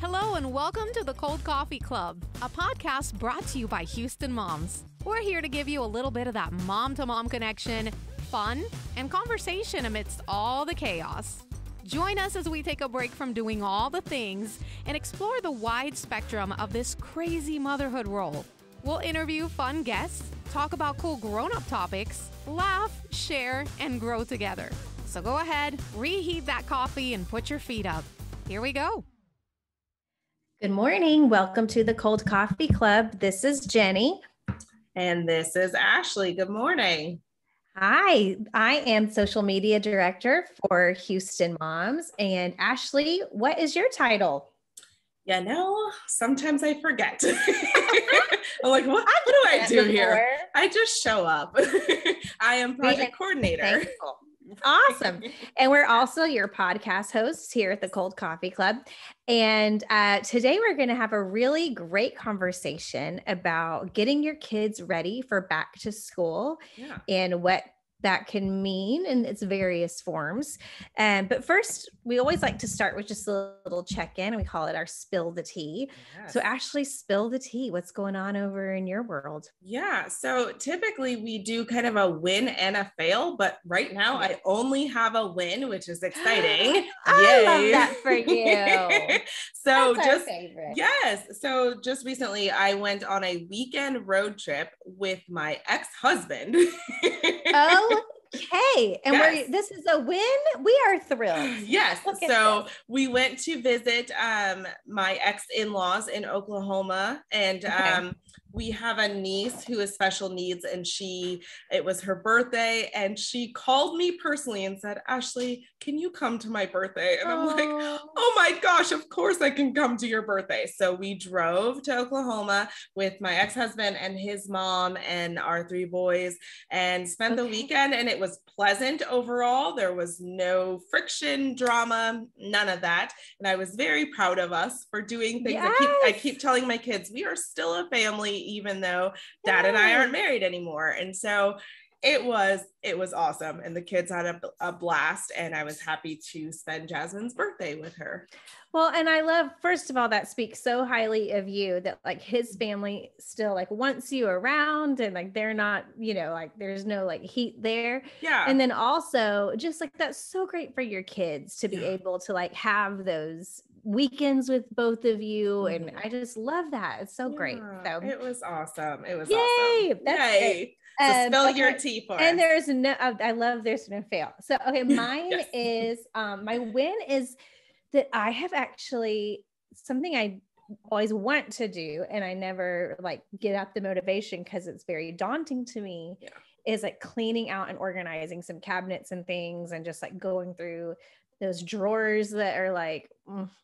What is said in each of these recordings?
Hello and welcome to the Cold Coffee Club, a podcast brought to you by Houston Moms. We're here to give you a little bit of that mom-to-mom connection, fun, and conversation amidst all the chaos. Join us as we take a break from doing all the things and explore the wide spectrum of this crazy motherhood role. We'll interview fun guests, talk about cool grown-up topics, laugh, share, and grow together. So go ahead, reheat that coffee and put your feet up. Here we go. Good morning. Welcome to the Cold Coffee Club. This is Jenny. And this is Ashley. Good morning. Hi, I am social media director for Houston Moms. And Ashley, what is your title? Sometimes I forget. I'm like, what do I do here? I just show up. I am project coordinator. Awesome. And we're also your podcast hosts here at the Cold Coffee Club. And today we're going to have a really great conversation about getting your kids ready for back to school and what that can mean in its various forms. But first, we always like to start with just a little check-in, and we call it our spill the tea. Yes. So Ashley, spill the tea. What's going on over in your world? Yeah. So typically we do kind of a win and a fail, but right now I only have a win, which is exciting. I love that for you. So That's just, our favorite. Yes. So just recently I went on a weekend road trip with my ex-husband. Okay. And this is a win. We are thrilled. Yes. So we went to visit my ex-in-laws in Oklahoma, and we have a niece who has special needs, and it was her birthday, and she called me personally and said, Ashley, can you come to my birthday? And I'm like, oh my gosh, of course I can come to your birthday. So we drove to Oklahoma with my ex-husband and his mom and our 3 boys and spent the weekend, and it was pleasant overall. There was no friction, drama, none of that. And I was very proud of us for doing things. Yes. I keep telling my kids, we are still a family, even though Dad and I aren't married anymore. And so it was awesome. And the kids had a blast, and I was happy to spend Jasmine's birthday with her. Well, and I love, first of all, that speaks so highly of you that like his family still like wants you around, and like they're not, like there's no like heat there. Yeah. And then also just like, that's so great for your kids to be able to like have those weekends with both of you. And I just love that. It's so great. So it was awesome. It was yay! Awesome. That's Yay. Great. So spill your tea for us. And there's no fail. So, okay. Mine is, my win is that I have actually something I always want to do, and I never like get up the motivation because it's very daunting to me, is like cleaning out and organizing some cabinets and things, and just like going through those drawers that are like,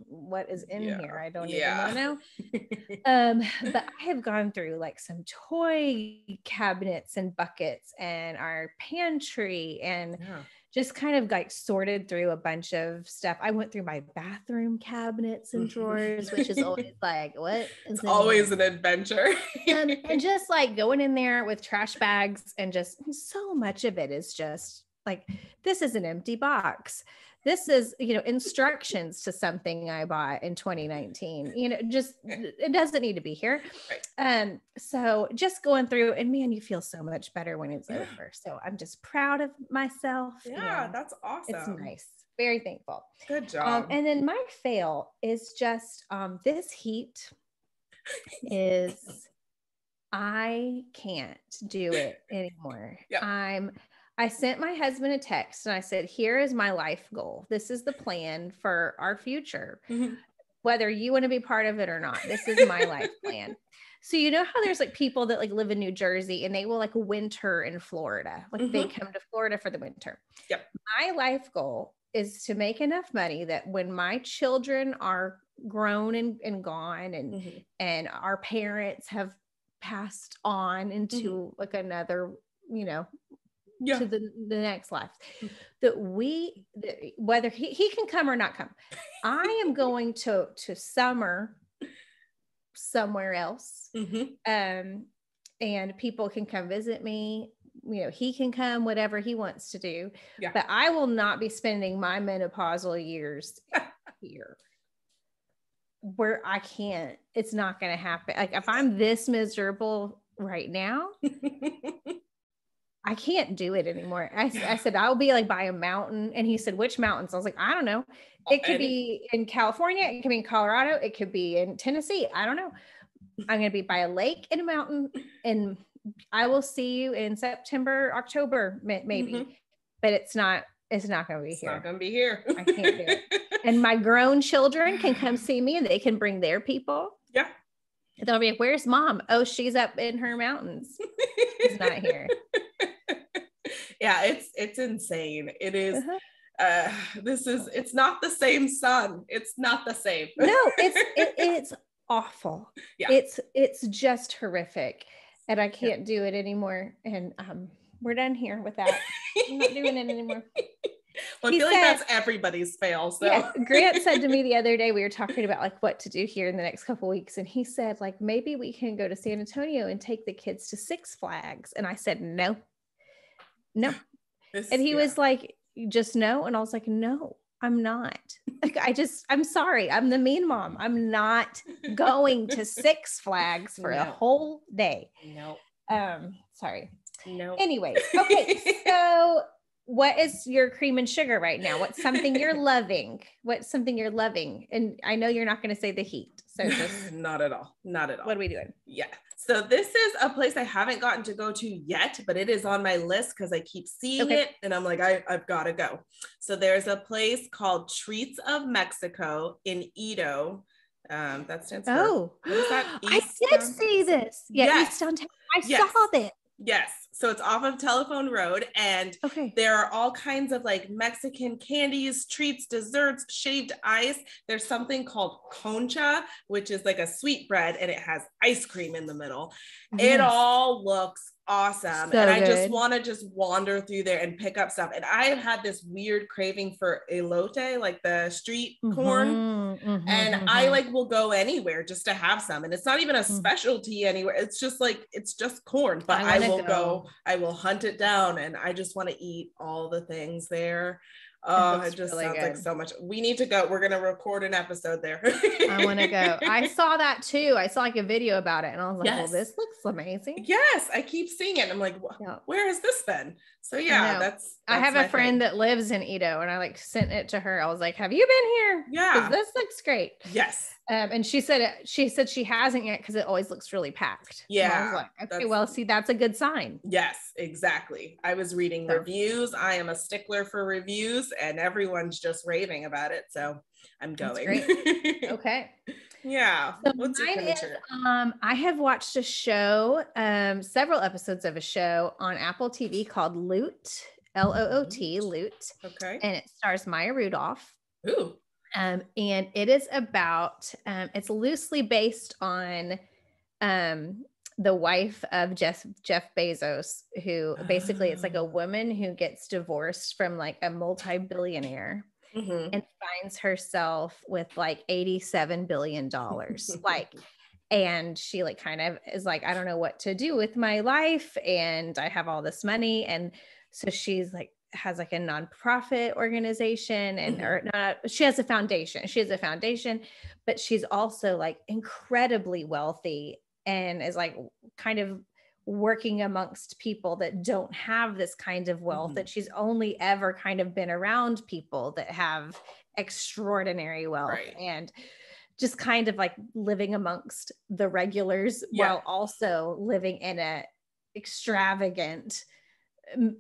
what is in here? I don't even want to know. But I have gone through like some toy cabinets and buckets and our pantry, and just kind of like sorted through a bunch of stuff. I went through my bathroom cabinets and drawers, which is always like, what? It's always an adventure. And just like going in there with trash bags, and just so much of it is just like, this is an empty box. This is, instructions to something I bought in 2019, just, it doesn't need to be here. Right. So just going through, and man, you feel so much better when it's over. So I'm just proud of myself. Yeah, that's awesome. It's nice. Very thankful. Good job. And then my fail is just, this heat is, I can't do it anymore. I sent my husband a text and I said, here is my life goal. This is the plan for our future, whether you want to be part of it or not. This is my life plan. So you know how there's like people that like live in New Jersey and they will like winter in Florida. Like they come to Florida for the winter. Yep. My life goal is to make enough money that when my children are grown and gone, and our parents have passed on into like another, to the next life, that whether he can come or not come, I am going to summer somewhere else. And people can come visit me, he can come, whatever he wants to do, but I will not be spending my menopausal years here. where I can't, it's not going to happen. Like if I'm this miserable right now, I can't do it anymore. I said, I'll be like by a mountain. And he said, which mountains? I was like, I don't know. It could be in California. It could be in Colorado. It could be in Tennessee. I don't know. I'm going to be by a lake and a mountain, and I will see you in September, October, maybe, but it's not going to be here. It's not going to be here. I can't do it. And my grown children can come see me and they can bring their people. Yeah. They'll be like, where's mom? Oh, she's up in her mountains. She's not here. Yeah. It's insane. It is. It's not the same sun. It's not the same. No, it's awful. Yeah. It's just horrific. And I can't do it anymore. And we're done here with that. I'm not doing it anymore. Well, I feel like that's everybody's fail. So yeah, Grant said to me the other day, we were talking about like what to do here in the next couple of weeks. And he said, like, maybe we can go to San Antonio and take the kids to Six Flags. And I said, no. And he was like, just no. And I was like, no, I'm not. Like, I'm sorry. I'm the mean mom. I'm not going to Six Flags for a whole day. No. Sorry. No. Anyways. Okay. So what is your cream and sugar right now? What's something you're loving? And I know you're not going to say the heat. So just not at all. What are we doing? Yeah. So this is a place I haven't gotten to go to yet, but it is on my list because I keep seeing it and I'm like, I've got to go. So there's a place called Treats of Mexico in Edo. That stands for, what is that? I did see this. Yeah, yes. East Downtown. I saw this. Yes. So it's off of Telephone Road, and there are all kinds of like Mexican candies, treats, desserts, shaved ice. There's something called concha, which is like a sweet bread, and it has ice cream in the middle. Yes. It all looks awesome. So I just want to just wander through there and pick up stuff. And I have had this weird craving for elote, like the street corn. And I like will go anywhere just to have some. And it's not even a specialty anywhere. It's just like, it's just corn, but I will hunt it down, and I just want to eat all the things there. Oh, it just really sounds like so much. We need to go. We're going to record an episode there. I want to go. I saw that too. I saw like a video about it and I was like, well, this looks amazing. Yes. I keep seeing it. I'm like, where has this been? So yeah, that's I have a friend that lives in Edo, and I like sent it to her. I was like, have you been here? Yeah. This looks great. Yes. And she said she hasn't yet because it always looks really packed. Yeah. And I was like, okay, well, see, that's a good sign. Yes, exactly. I was reading reviews. I am a stickler for reviews, and everyone's just raving about it. So I'm going. Great. Okay. Yeah. So what's your signature? I have watched a show, several episodes of a show on Apple TV called Loot, Loot, Loot. Okay. And it stars Maya Rudolph. Ooh. And it is about, it's loosely based on the wife of Jeff Bezos, who basically it's like a woman who gets divorced from like a multi-billionaire and finds herself with like $87 billion. Like, and she like kind of is like, I don't know what to do with my life, and I have all this money. And so she's like, has like a nonprofit organization, and she has a foundation, but she's also like incredibly wealthy and is like kind of working amongst people that don't have this kind of wealth, that she's only ever kind of been around people that have extraordinary wealth, and just kind of like living amongst the regulars while also living in a extravagant,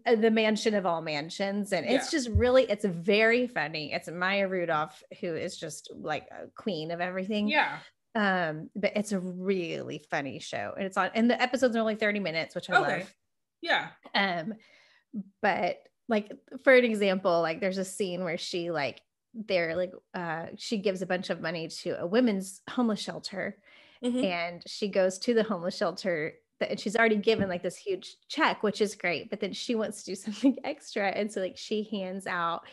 the mansion of all mansions. And it's just really, it's very funny. It's Maya Rudolph, who is just like a queen of everything. Yeah. But it's a really funny show, and it's on, and the episodes are only 30 minutes, which I love. Yeah. But like, for an example, like there's a scene where she she gives a bunch of money to a women's homeless shelter, and she goes to the homeless shelter, and she's already given like this huge check, which is great, but then she wants to do something extra. And so like she hands out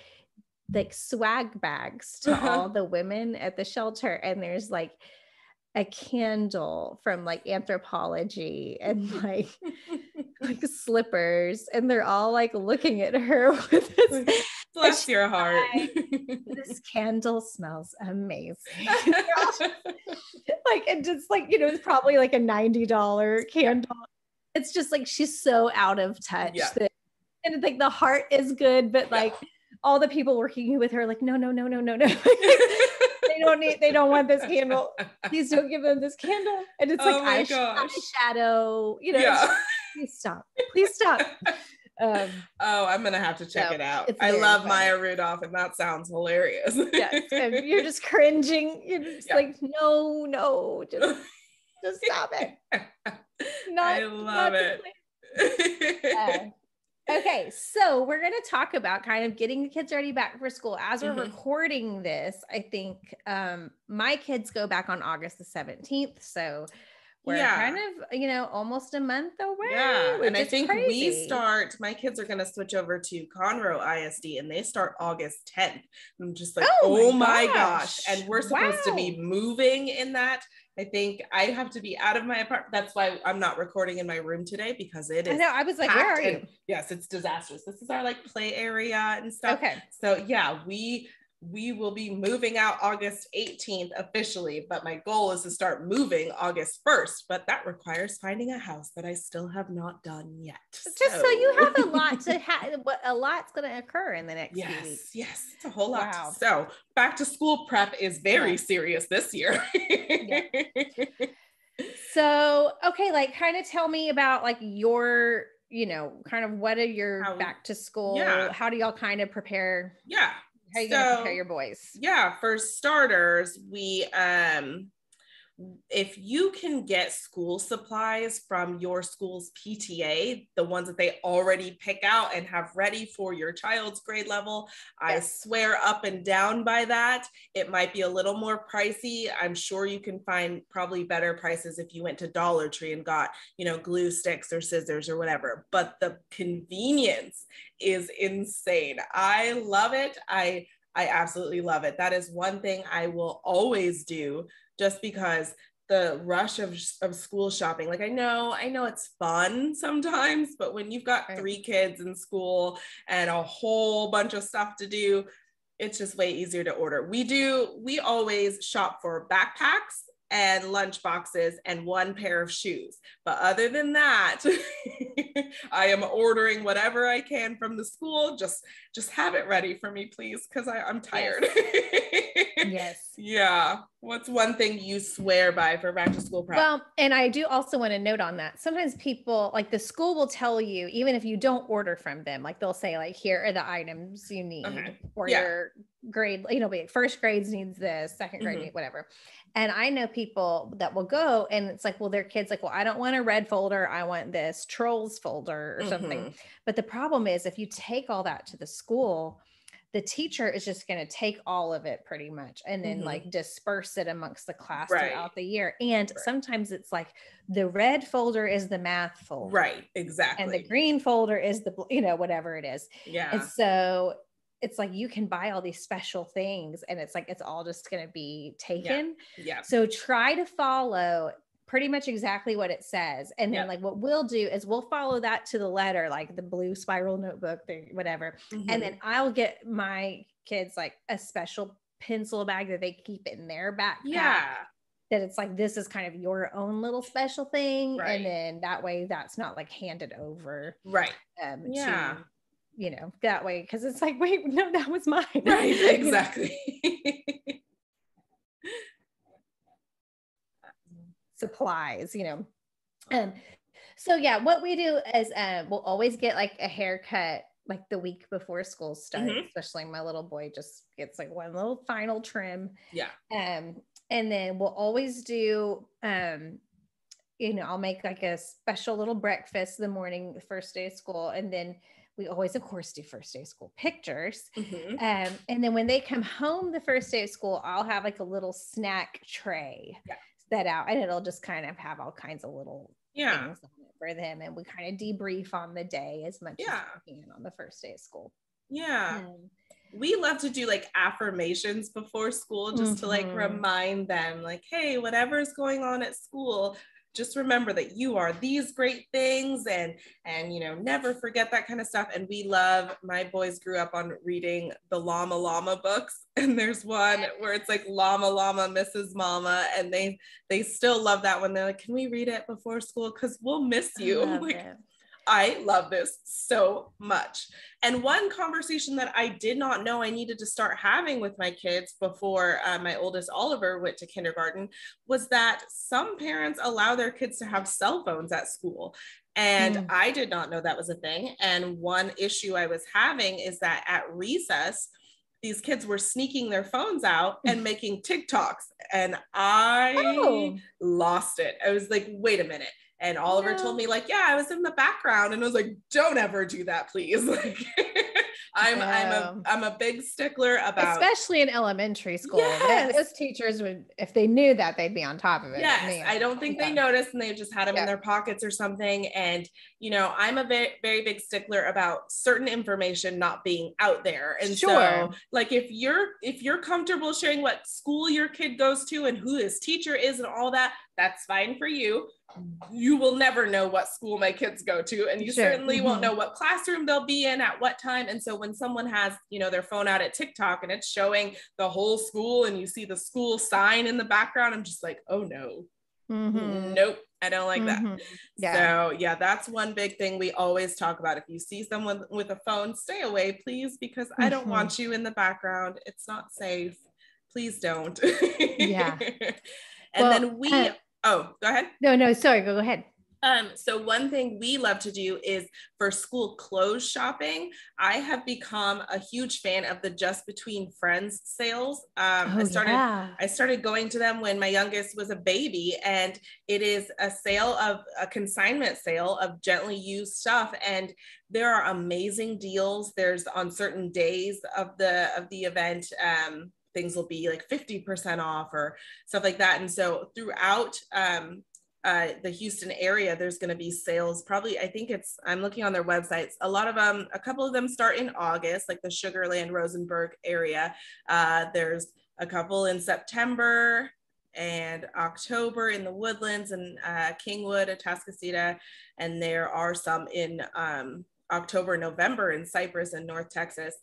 like swag bags to all the women at the shelter. And there's like a candle from like Anthropology and like slippers. And they're all like looking at her with this. Bless your heart. This candle smells amazing. and just like, you know, it's probably like a $90 candle. It's just like, she's so out of touch that, and like the heart is good, but like all the people working with her, like, no. They don't want this candle. Please don't give them this candle. And it's like eyeshadow, you know, please stop. I'm gonna have to check it out. I love funny. Maya Rudolph, and that sounds hilarious. Yes, and you're just cringing. You're just like, no, just stop it. I love it. Okay, so we're going to talk about kind of getting the kids ready back for school. As we're recording this, I think my kids go back on August the 17th. So we're kind of, you know, almost a month away. Yeah, and I think my kids are going to switch over to Conroe ISD, and they start August 10th. I'm just like, oh my gosh. And we're supposed to be moving in that. I think I have to be out of my apartment. That's why I'm not recording in my room today, because it is. I know. I was like, where are you? Yes, it's disastrous. This is our like play area and stuff. Okay. So yeah, we will be moving out August 18th officially, but my goal is to start moving August 1st, but that requires finding a house that I still have not done yet. Just so you have a lot to have, a lot's going to occur in the next few weeks. Yes, it's a whole lot. Wow. So back to school prep is very serious this year. So, okay, like kind of tell me about like your, you know, kind of what are your back to school? How do y'all kind of prepare? How are you going to prepare your boys? Yeah, for starters, we if you can get school supplies from your school's PTA, the ones that they already pick out and have ready for your child's grade level, I swear up and down by that. It might be a little more pricey. I'm sure you can find probably better prices if you went to Dollar Tree and got, you know, glue sticks or scissors or whatever, but the convenience is insane. I love it. I absolutely love it. That is one thing I will always do, just because the rush of school shopping, like I know it's fun sometimes, but when you've got 3 kids in school and a whole bunch of stuff to do, it's just way easier to order. We always shop for backpacks and lunch boxes and 1 pair of shoes. But other than that, I am ordering whatever I can from the school. Just have it ready for me, please, because I'm tired. Yes. Yeah. What's one thing you swear by for back to school prep? Well, and I do also want to note on that. Sometimes people, like the school will tell you, even if you don't order from them, like they'll say like, here are the items you need for your grade, you know, first grades needs this, second grade needs whatever. And I know people that will go and it's like, well, their kids like, well, I don't want a red folder. I want this trolls folder or something. But the problem is if you take all that to the school, the teacher is just going to take all of it pretty much and then like disperse it amongst the class throughout the year. And sometimes it's like the red folder is the math folder. Right. Exactly. And the green folder is the, you know, whatever it is. Yeah. And so it's like, you can buy all these special things and it's like, it's all just going to be taken. Yeah. So try to follow pretty much exactly what it says. And then like what we'll do is we'll follow that to the letter, like the blue spiral notebook, whatever. And then I'll get my kids like a special pencil bag that they keep in their backpack. That it's like, this is kind of your own little special thing. And then that way that's not like handed over. To, you know, that way. Cause it's like, wait, no, that was mine. Right. Exactly. Supplies, you know. So yeah, what we do is we'll always get like a haircut like the week before school starts, especially my little boy just gets like one little final trim. And then we'll always do you know, I'll make like a special little breakfast the morning, the first day of school, and then we always, of course, do first day of school pictures. And then when they come home the first day of school, I'll have like a little snack tray set out, and it'll just kind of have all kinds of little things on it for them. And we kind of debrief on the day as much as we can on the first day of school. We love to do like affirmations before school just to like remind them like, hey, whatever's going on at school, just remember that you are these great things, and never forget that kind of stuff. And my boys grew up on reading the Llama Llama books, and there's one where it's like Llama Llama Mrs. Mama, and they still love that one. They're like, can we read it before school, because we'll miss you. I love this so much. And one conversation that I did not know I needed to start having with my kids before my oldest Oliver went to kindergarten was that some parents allow their kids to have cell phones at school. And I did not know that was a thing. And one issue I was having is that at recess, these kids were sneaking their phones out and making TikToks. And I lost it. I was like, wait a minute. And Oliver told me like, yeah, I was in the background. And I was like, don't ever do that, please. Like, I'm a big stickler about, especially in elementary school. Yes. Those teachers would, if they knew that, they'd be on top of it. Yes, I don't think they noticed, and they just had them in their pockets or something. And I'm a very, very big stickler about certain information not being out there. And so, like, if you're comfortable sharing what school your kid goes to and who his teacher is and all that, that's fine for you. You will never know what school my kids go to, and you certainly won't know what classroom they'll be in at what time. And so when someone has their phone out at TikTok and it's showing the whole school and you see the school sign in the background, I'm just like, oh no. Nope, I don't like that. So that's one big thing we always talk about. If you see someone with a phone, stay away, please, because I don't want you in the background. It's not safe. Please don't. And then go ahead. No, sorry, go ahead. So one thing we love to do is for school clothes shopping. I have become a huge fan of the Just Between Friends sales. I started going to them when my youngest was a baby, and it is a consignment sale of gently used stuff. And there are amazing deals. There's on certain days of the event, things will be like 50% off or stuff like that. And so throughout the Houston area, there's going to be sales. Probably, I'm looking on their websites. A couple of them start in August, like the Sugar Land, Rosenberg area. There's a couple in September and October in the Woodlands and Kingwood, Atascocita. And there are some in October, November in Cypress and North Texas.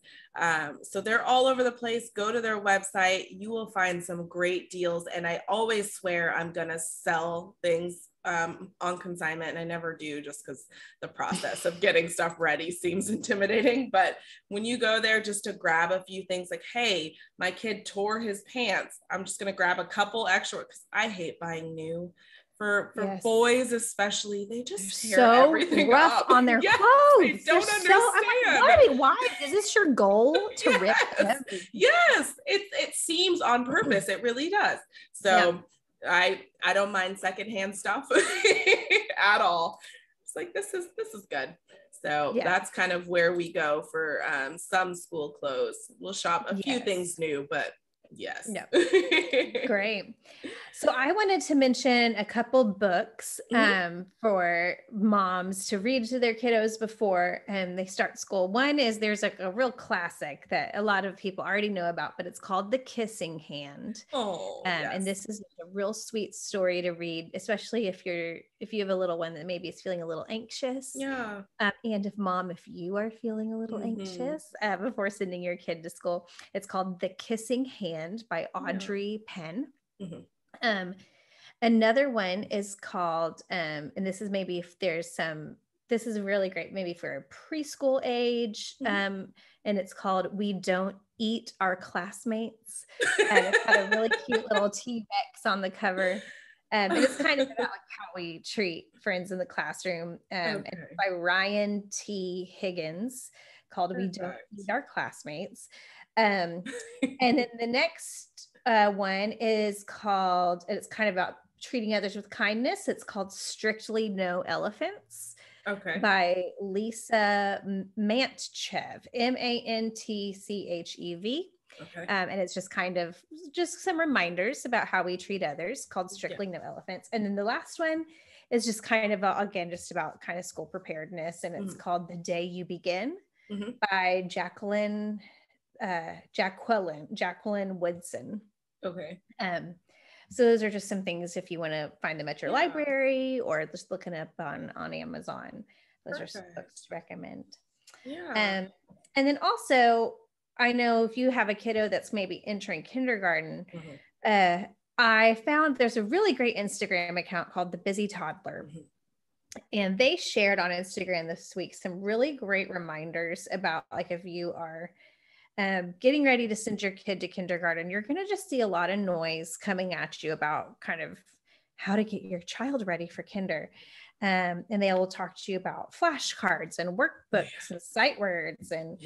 So they're all over the place. Go to their website. You will find some great deals. And I always swear I'm going to sell things on consignment, and I never do, just because the process of getting stuff ready seems intimidating. But when you go there just to grab a few things, like, hey, my kid tore his pants, I'm just going to grab a couple extra, because I hate buying new. For boys especially, they just tear everything rough up on their clothes. I don't understand. I'm like, why is this your goal to rip them? Yes, it seems on purpose. It really does. So I don't mind secondhand stuff at all. It's like, this is good. So that's kind of where we go for some school clothes. We'll shop a few things new, but yes. Great. So I wanted to mention a couple books for moms to read to their kiddos before they start school. One is, there's a real classic that a lot of people already know about, but it's called The Kissing Hand. And this is a real sweet story to read, especially if you have a little one that maybe is feeling a little anxious. And if you are feeling a little anxious before sending your kid to school, it's called The Kissing Hand by Audrey Penn. Another one is called, and this is maybe if there's this is really great, maybe for a preschool age. And it's called We Don't Eat Our Classmates. And it's got a really cute little T-Rex on the cover. And it's kind of about like how we treat friends in the classroom. And it's by Ryan T. Higgins, called We Don't Eat Our Classmates. And then the next one is called, it's kind of about treating others with kindness. It's called Strictly No Elephants. By Lisa Mantchev, Mantchev. And it's just kind of some reminders about how we treat others, called Strictly No Elephants. And then the last one is just kind of just about kind of school preparedness, and it's called The Day You Begin by Jacqueline Woodson. So those are just some things if you want to find them at your library or just looking up on Amazon. Those are some books to recommend. Yeah. And then also, I know if you have a kiddo that's maybe entering kindergarten, I found there's a really great Instagram account called the Busy Toddler. And they shared on Instagram this week some really great reminders about like if you are getting ready to send your kid to kindergarten, you're going to just see a lot of noise coming at you about kind of how to get your child ready for kinder. And they will talk to you about flashcards and workbooks and sight words and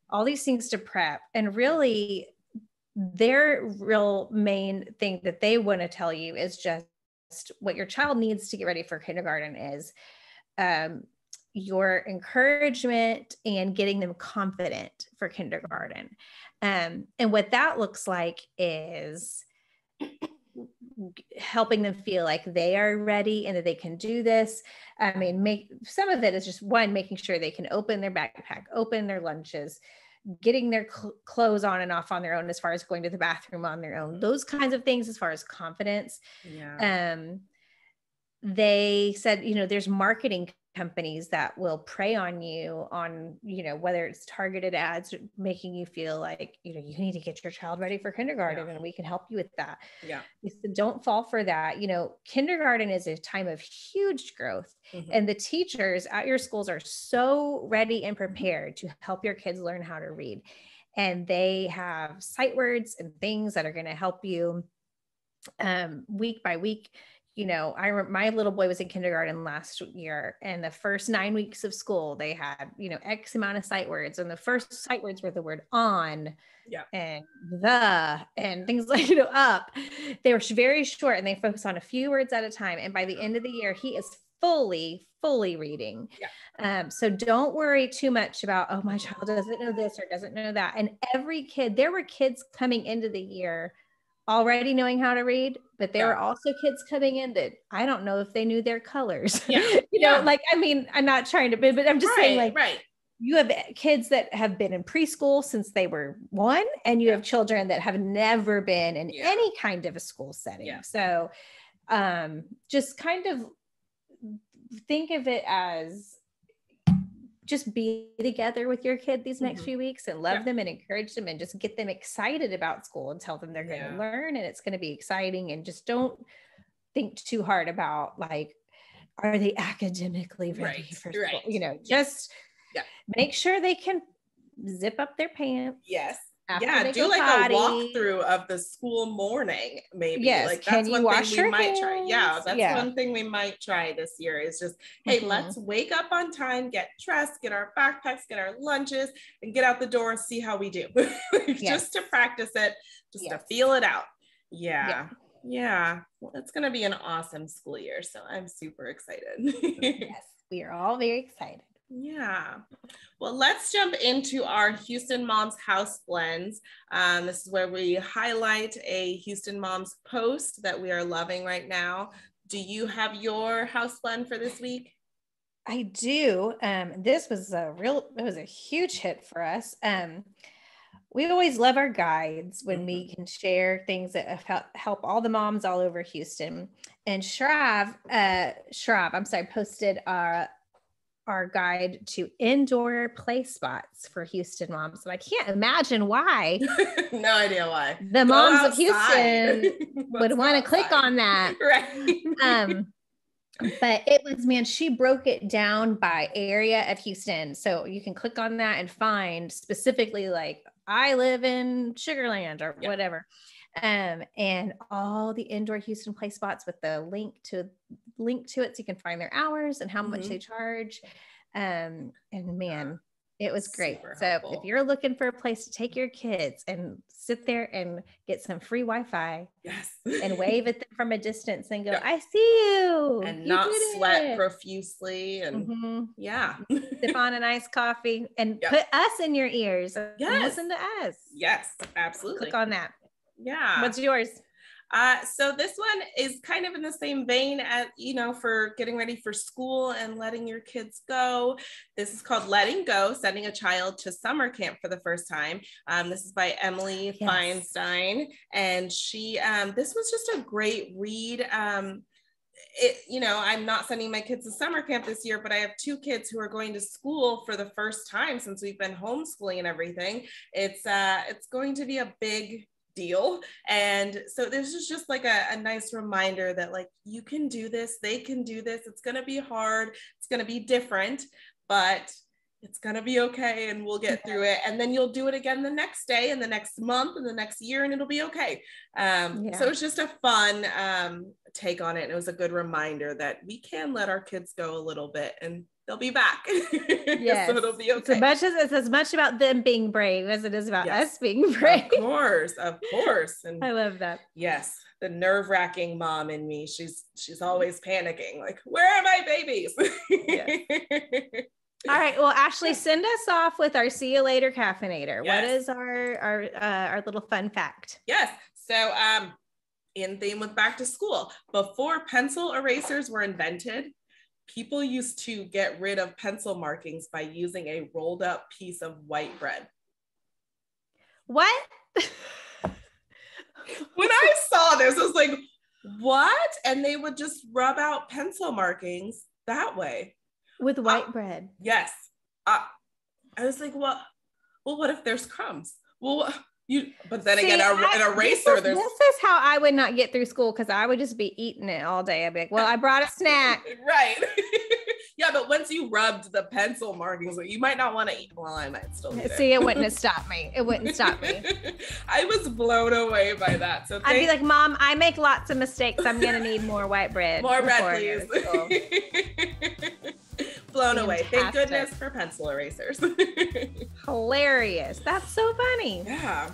all these things to prep. And really, their real main thing that they want to tell you is just what your child needs to get ready for kindergarten is your encouragement and getting them confident for kindergarten. And what that looks like is helping them feel like they are ready and that they can do this. I mean, some of it is just making sure they can open their backpack, open their lunches, getting their clothes on and off on their own, as far as going to the bathroom on their own, those kinds of things, as far as confidence. They said, there's marketing companies that will prey on you on, whether it's targeted ads, making you feel like, you need to get your child ready for kindergarten and we can help you with that. They said, don't fall for that. Kindergarten is a time of huge growth and the teachers at your schools are so ready and prepared to help your kids learn how to read. And they have sight words and things that are going to help you week by week. My little boy was in kindergarten last year, and the first 9 weeks of school, they had, X amount of sight words. And the first sight words were the word on and the, and things like, up. They were very short and they focus on a few words at a time. And by the end of the year, he is fully reading. So don't worry too much about, oh, my child doesn't know this or doesn't know that. And there were kids coming into the year already knowing how to read, but there were also kids coming in that I don't know if they knew their colors. I'm not trying to, but I'm just saying, you have kids that have been in preschool since they were 1, and you have children that have never been in any kind of a school setting. So just kind of think of it as just be together with your kid these next few weeks and love them and encourage them and just get them excited about school and tell them they're going to learn and it's going to be exciting. And just don't think too hard about like, are they academically ready for school? Just make sure they can zip up their pants. Do like potty. A walkthrough of the school morning, maybe. Like that's one thing we might try. That's one thing we might try this year is just, hey, let's wake up on time, get dressed, get our backpacks, get our lunches, and get out the door and see how we do. Just to practice it, just to feel it out. Well, it's gonna be an awesome school year. So I'm super excited. Yes, we are all very excited. Well, let's jump into our Houston Moms House Blends. This is where we highlight a Houston Moms post that we are loving right now. Do you have your house blend for this week? I do. This was it was a huge hit for us. We always love our guides when we can share things that help all the moms all over Houston. And Shrav, posted our guide to indoor play spots for Houston moms. And I can't imagine why. No idea why. The moms of Houston would want to click on that. But it was, she broke it down by area of Houston. So you can click on that and find specifically like, I live in Sugarland or whatever. And all the indoor Houston play spots with the link to it so you can find their hours and how much they charge. And man, it was great. So helpful. If you're looking for a place to take your kids and sit there and get some free Wi-Fi and wave at them from a distance and go, I see you. And you not sweat profusely and sip on a nice coffee and put us in your ears and listen to us. Yes, absolutely. Click on that. Yeah. What's yours? So this one is kind of in the same vein as, for getting ready for school and letting your kids go. This is called Letting Go, Sending a Child to Summer Camp for the First Time. This is by Emily Feinstein. And she, this was just a great read. I'm not sending my kids to summer camp this year, but I have 2 kids who are going to school for the first time since we've been homeschooling and everything. It's going to be a big deal. And so there's just like a nice reminder that like, you can do this, they can do this. It's going to be hard. It's going to be different, but it's going to be okay. And we'll get through it. And then you'll do it again the next day and the next month and the next year, and it'll be okay. So it's just a fun take on it. And it was a good reminder that we can let our kids go a little bit and they'll be back. Yes. So it'll be okay. It's as much about them being brave as it is about us being brave. Of course. And I love that. Yes. The nerve-wracking mom in me, she's always panicking, like, where are my babies? Yes. All right. Well, Ashley, send us off with our see you later caffeinator. Yes. What is our little fun fact? Yes. So, in theme with back to school, before pencil erasers were invented, people used to get rid of pencil markings by using a rolled up piece of white bread. What? When I saw this, I was like, what? And they would just rub out pencil markings that way. With white bread. Yes. I was like, well, what if there's crumbs? Well, but then again, an eraser. This is how I would not get through school, because I would just be eating it all day. I'd be like, well, I brought a snack. Right. Yeah, but once you rubbed the pencil markings, you might not want to eat. Well, I might still eat it. See, it wouldn't have stopped me. It wouldn't stop me. I was blown away by that. So I'd be like, Mom, I make lots of mistakes. I'm going to need more white bread. More bread, please. Blown away. Thank goodness for pencil erasers. Hilarious. That's so funny. Yeah.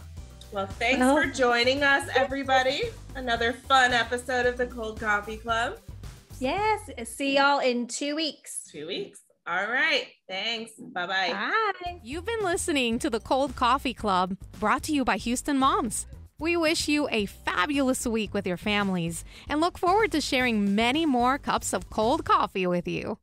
Well, thanks for joining us, everybody. Another fun episode of the Cold Coffee Club. Yes. See y'all in 2 weeks. 2 weeks. All right. Thanks. Bye-bye. Bye. You've been listening to the Cold Coffee Club, brought to you by Houston Moms. We wish you a fabulous week with your families and look forward to sharing many more cups of cold coffee with you.